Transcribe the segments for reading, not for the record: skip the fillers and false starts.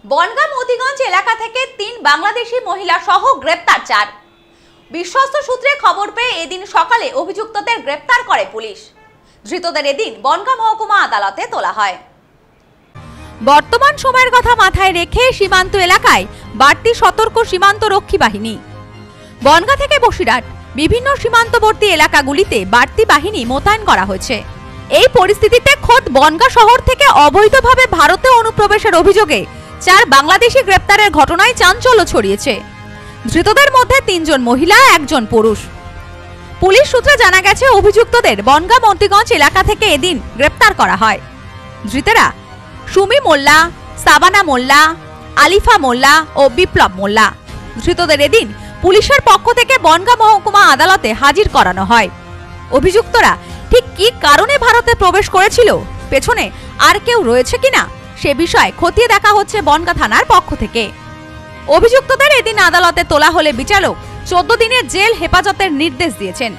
বনগাঁ মতিগঞ্জ এলাকা থেকে 3 বাংলাদেশি মহিলা সহ গ্রেপ্তার 4। বিশ্বস্ত সূত্রে খবর পেয়ে এদিন সকালে অভিযুক্তদের গ্রেপ্তার করে পুলিশ। ধৃতদের এদিন বনগাঁ মহকুমা আদালতে তোলা হয়। বর্তমান সময়ের কথা মাথায় রেখে সীমান্ত এলাকায় বাড়তি সতর্ক সীমান্ত রক্ষী বাহিনী। বনগাঁ থেকে বসিরহাট বিভিন্ন সীমান্তবর্তী এলাকাগুলিতে বাড়তি বাহিনী মোতায়েন করা হয়েছে। এই পরিস্থিতিতে খোদ বনগাঁ শহর থেকে অবৈধভাবে ভারতে অনুপ্রবেশের অভিযোগে 4 বাংলাদেশি গ্রেপ্তারের ঘটনায় চাঞ্চল্য ছড়িয়েছে। ধৃতদের মধ্যে 3 জন মহিলা, 1 জন পুরুষ। পুলিশ সূত্রে জানা গেছে, অভিযুক্তদের বনগাঁ মতিগঞ্জ এলাকা থেকে এদিন গ্রেপ্তার করা হয়। ধৃতেরা সুমি মোল্লা, সাবানা মোল্লা, আলিফা মোল্লা ও বিপ্লব মোল্লা। ধৃতদের এদিন পুলিশের পক্ষ থেকে বনগাঁ মহকুমা আদালতে হাজির করানো হয়। অভিযুক্তরা ঠিক কি কারণে ভারতে প্রবেশ করেছিল, পেছনে আর কেউ রয়েছে কিনা সে বিষয়ে খতিয়ে দেখা হচ্ছে বনগাঁ থানার পক্ষ থেকে। অভিযুক্তদের এদিন আদালতে তোলা হলে বিচারক 14 দিনের জেল হেফাজতের নির্দেশ দিয়েছেন।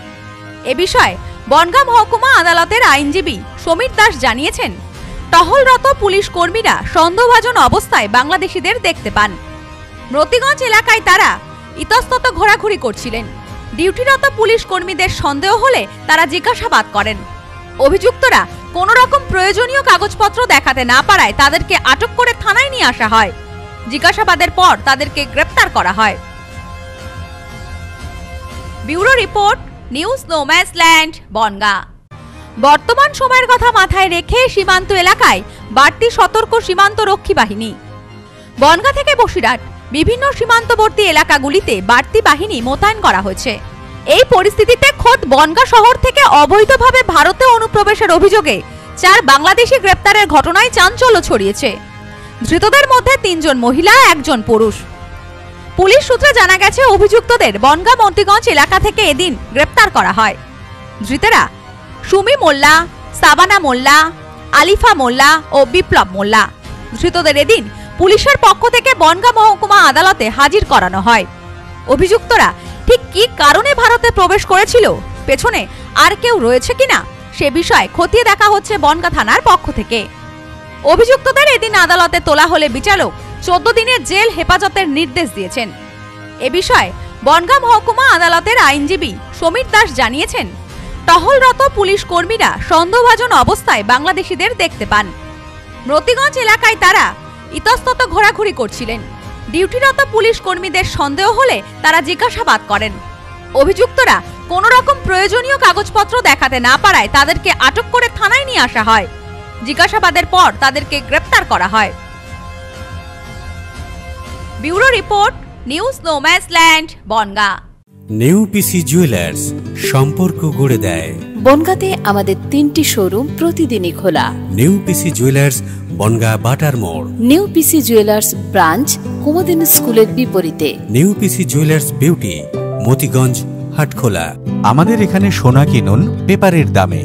এ বিষয়ে বনগাঁ মহকুমা আদালতের আইনজীবী সমীর দাস জানিয়েছেন, টহলরত পুলিশ কর্মীরা সন্দেহভাজন অবস্থায় বাংলাদেশিদের দেখতে পান। মতিগঞ্জ এলাকায় তারা ইতস্তত ঘোরাঘুরি করছিলেন। ডিউটিরত পুলিশ কর্মীদের সন্দেহ হলে তারা জিজ্ঞাসাবাদ করেন। অভিযুক্তরা কোন রকম প্রয়োজনীয় কাগজপত্র দেখাতে না পারায় তাদেরকে আটক করে থানায় নিয়ে আসা হয়। জিজ্ঞাসাবাদের পর তাদেরকে গ্রেপ্তার করা হয়। Bureau report, news no man's land, Bongaon. বর্তমান সময়ের কথা মাথায় রেখে সীমান্ত এলাকায় বাড়তি সতর্ক সীমান্ত রক্ষী বাহিনী। বনগাঁ থেকে বসিরহাট বিভিন্ন সীমান্তবর্তী এলাকাগুলিতে বাড়তি বাহিনী মোতায়েন করা হয়েছে। এই পরিস্থিতিতে খোদ বনগাঁ শহর থেকে অবৈধভাবে ভারতে অনুপ্রবেশের অভিযোগে 4 বাংলাদেশি গ্রেপ্তারের ঘটনায় চাঞ্চল্য ছড়িয়েছে। ধৃতদের মধ্যে 3 জন মহিলা, 1 জন পুরুষ। পুলিশ সূত্রে জানা গেছে, অভিযুক্তদের বনগাঁ মতিগঞ্জ এলাকা থেকে এদিন গ্রেপ্তার করা হয়। ধৃতেরা সুমি মোল্লা, সাবানা মোল্লা, আলিফা মোল্লা ও বিপ্লব মোল্লা। ধৃতদের এদিন পুলিশের পক্ষ থেকে বনগাঁ মহকুমা আদালতে হাজির করানো হয়। অভিযুক্তরা ঠিক কি কারণে ভারতে প্রবেশ করেছিল, পেছনে আর কেউ রয়েছে কিনা সে বিষয়ে খতিয়ে দেখা হচ্ছে বনগাঁ থানার পক্ষ থেকে। অভিযুক্তদের এদিন আদালতে তোলা হলে বিচারক 14 দিনের জেল হেফাজতের নির্দেশ দিয়েছেন। এ বিষয়ে বনগাঁ মহকুমা আদালতের আইনজীবী সমীর দাস জানিয়েছেন, টহলরত পুলিশ কর্মীরা সন্দেহভাজন অবস্থায় বাংলাদেশিদের দেখতে পান। মতিগঞ্জ এলাকায় তারা ইতস্তত ঘোরাঘুরি করছিলেন। ডিউটিরত পুলিশ কর্মীদের সন্দেহ হলে তারা জিজ্ঞাসাবাদ করেন। অভিযুক্তরা কোন রকম প্রয়োজনীয় কাগজপত্র দেখাতে না পারায় তাদেরকে আটক করে থানায় নিয়ে আসা হয়। জিজ্ঞাসাবাদের পর তাদেরকে গ্রেপ্তার করা হয়। Bureau report, news no man's land, Bongaon. New PC jewellers, সম্পর্ক গড়ে দেয়। বনগাঁতে আমাদের 3টি শোরুম প্রতিদিনই খোলা। New PC jewellers, Bongaon Batar মোড়। New PC jewellers branch, Kumudin স্কুলের বিপরীতে। New PC jewellers beauty, Motiganj, Hatkhola. আমাদের এখানে সোনা কিনুন পেপারের দামে।